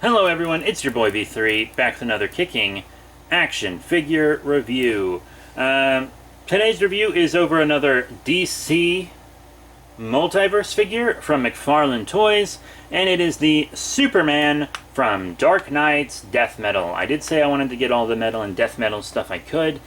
Hello everyone, it's your boy V3, back with another kicking action figure review. Today's review is over another DC Multiverse figure from McFarlane Toys, and it is the Superman from Dark Knight's Death Metal. I did say I wanted to get all the metal and Death Metal stuff I could,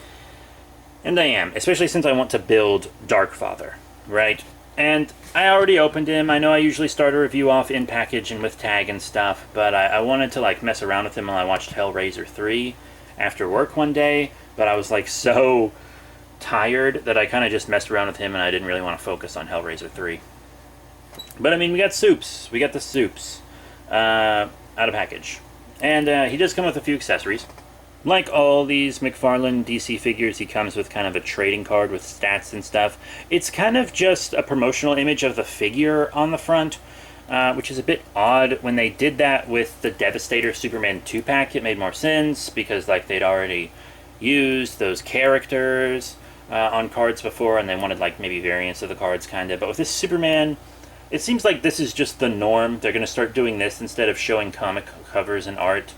and I am, especially since I want to build Darkfather, right? And I already opened him. I know I usually start a review off in package and with tag and stuff, but I wanted to like mess around with him while I watched Hellraiser 3 after work one day, but I was like so tired that I kind of just messed around with him and I didn't really want to focus on Hellraiser 3. But I mean, we got Soups. We got the Soups out of package. And he does come with a few accessories. Like all these McFarlane DC figures, he comes with kind of a trading card with stats and stuff. It's kind of just a promotional image of the figure on the front, which is a bit odd. When they did that with the Devastator Superman 2-pack, it made more sense because like they'd already used those characters on cards before, and they wanted like maybe variants of the cards kind of. But with this Superman, it seems like this is just the norm. They're going to start doing this instead of showing comic covers and art.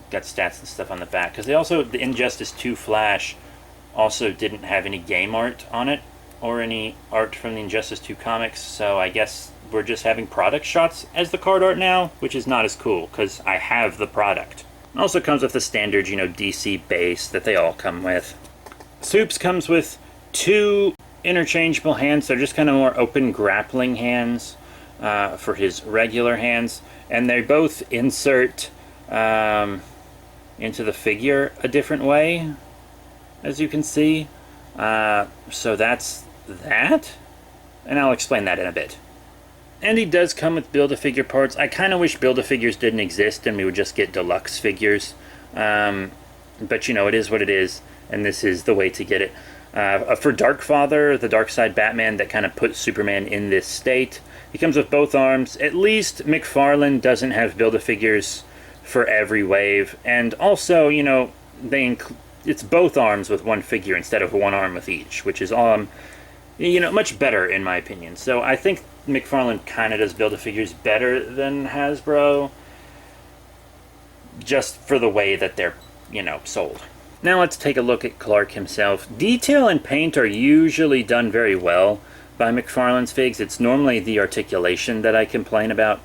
Got stats and stuff on the back, because they also, the Injustice 2 Flash also didn't have any game art on it or any art from the Injustice 2 comics, so I guess we're just having product shots as the card art now, which is not as cool because I have the product. It also comes with the standard, DC base that they all come with. Soups comes with two interchangeable hands. They're just kind of more open grappling hands for his regular hands, and they both insert into the figure a different way, as you can see. So that's that, and I'll explain that in a bit. And he does come with Build-A-Figure parts. I kind of wish Build-A-Figures didn't exist and we would just get deluxe figures. But it is what it is, and this is the way to get it. For Darkfather, the Darkseid Batman that kind of puts Superman in this state, he comes with both arms. At least McFarlane doesn't have Build-A-Figures for every wave, and also it's both arms with one figure instead of one arm with each, which is much better in my opinion. So I think McFarlane kind of does Build-A-Figures better than Hasbro, just for the way that they're sold. Now let's take a look at Clark himself. Detail and paint are usually done very well by McFarlane's figs. It's normally the articulation that I complain about.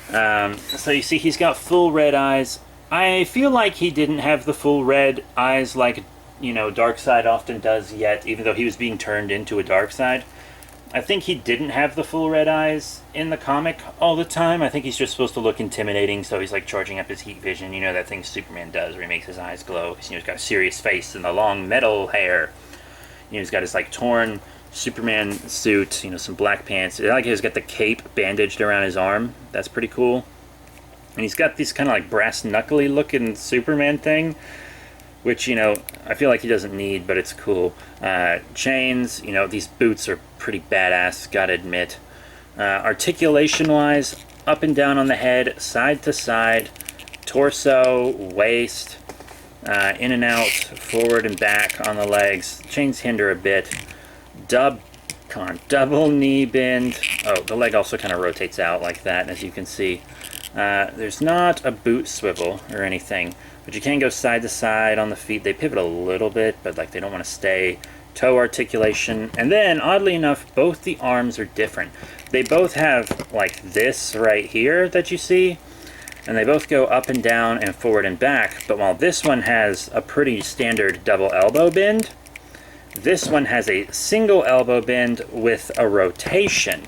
So you see he's got full red eyes. I feel like he didn't have the full red eyes like, Darkseid often does yet, even though he was being turned into a Darkseid. I think he didn't have the full red eyes in the comic all the time. I think he's just supposed to look intimidating, so he's like charging up his heat vision. That thing Superman does where he makes his eyes glow. He's got a serious face and the long metal hair. He's got his like torn Superman suit, some black pants. I like he's got the cape bandaged around his arm. That's pretty cool. And he's got this kind of like brass knuckly looking Superman thing, which, I feel like he doesn't need, but it's cool. Chains, these boots are pretty badass, gotta admit. Articulation-wise, up and down on the head, side to side, torso, waist, in and out, forward and back on the legs. Chains hinder a bit. Double knee bend. Oh, the leg also kind of rotates out like that, as you can see. There's not a boot swivel or anything, but you can go side to side on the feet. They pivot a little bit, but like they don't want to stay. Toe articulation. And then, oddly enough, both the arms are different. They both have like this right here that you see, and they both go up and down and forward and back. But while this one has a pretty standard double elbow bend, this one has a single elbow bend with a rotation.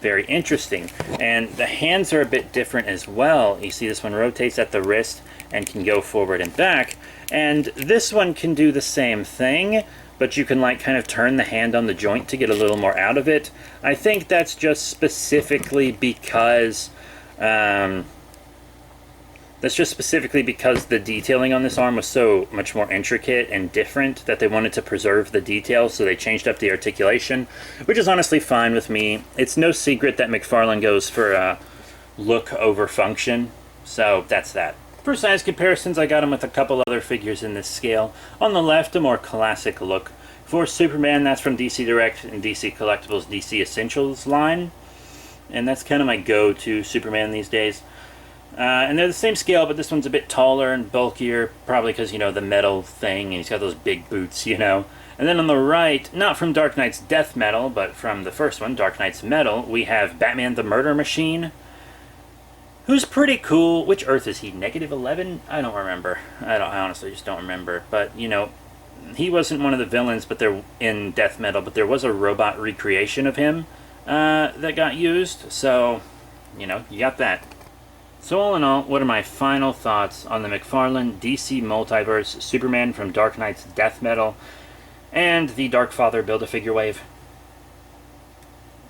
Very interesting. And the hands are a bit different as well. You see this one rotates at the wrist and can go forward and back. And this one can do the same thing, but you can like kind of turn the hand on the joint to get a little more out of it. I think that's just specifically because the detailing on this arm was so much more intricate and different that they wanted to preserve the details, so they changed up the articulation, which is honestly fine with me. It's no secret that McFarlane goes for look over function, so that's that. For size comparisons, I got him with a couple other figures in this scale. On the left, a more classic look. For Superman, that's from DC Direct and DC Collectibles DC Essentials line. And that's kind of my go-to Superman these days. And they're the same scale, but this one's a bit taller and bulkier, probably because, the metal thing, and he's got those big boots. And then on the right, not from Dark Knight's Death Metal, but from the first one, Dark Knight's Metal, we have Batman the Murder Machine, who's pretty cool. Which Earth is he? -11? I don't remember. I honestly just don't remember. But, he wasn't one of the villains in Death Metal, but there was a robot recreation of him that got used. So, you got that. So all in all, what are my final thoughts on the McFarlane DC Multiverse Superman from Dark Knight's Death Metal and the Darkfather Build-A-Figure Wave?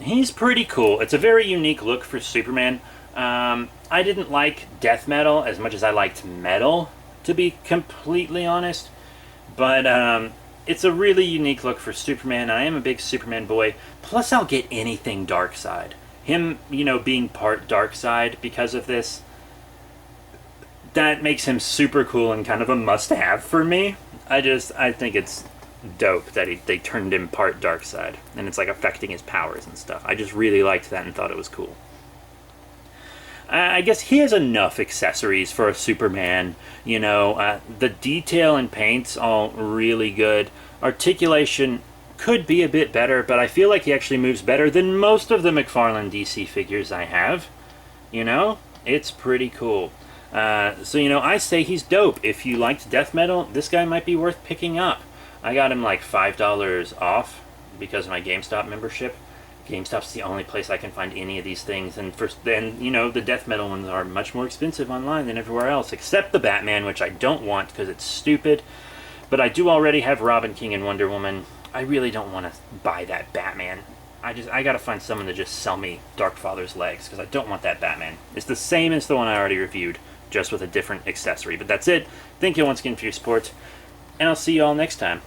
He's pretty cool. It's a very unique look for Superman. I didn't like Death Metal as much as I liked Metal, to be completely honest. But it's a really unique look for Superman. I am a big Superman boy. Plus, I'll get anything Darkseid. Him, being part Darkseid because of this, that makes him super cool and kind of a must-have for me. I think it's dope that they turned him part Darkseid, and it's like affecting his powers and stuff. I just really liked that and thought it was cool. I guess he has enough accessories for a Superman. The detail and paint's all really good. Articulation could be a bit better, but I feel like he actually moves better than most of the McFarlane DC figures I have. It's pretty cool. So, I say he's dope. If you liked Death Metal, this guy might be worth picking up. I got him like $5 off because of my GameStop membership. GameStop's the only place I can find any of these things, and the Death Metal ones are much more expensive online than everywhere else, except the Batman, which I don't want because it's stupid. But I do already have Robin, King, and Wonder Woman. I really don't want to buy that Batman. I gotta find someone to just sell me Darkfather's legs, because I don't want that Batman. It's the same as the one I already reviewed, just with a different accessory. But that's it. Thank you once again for your support, and I'll see you all next time.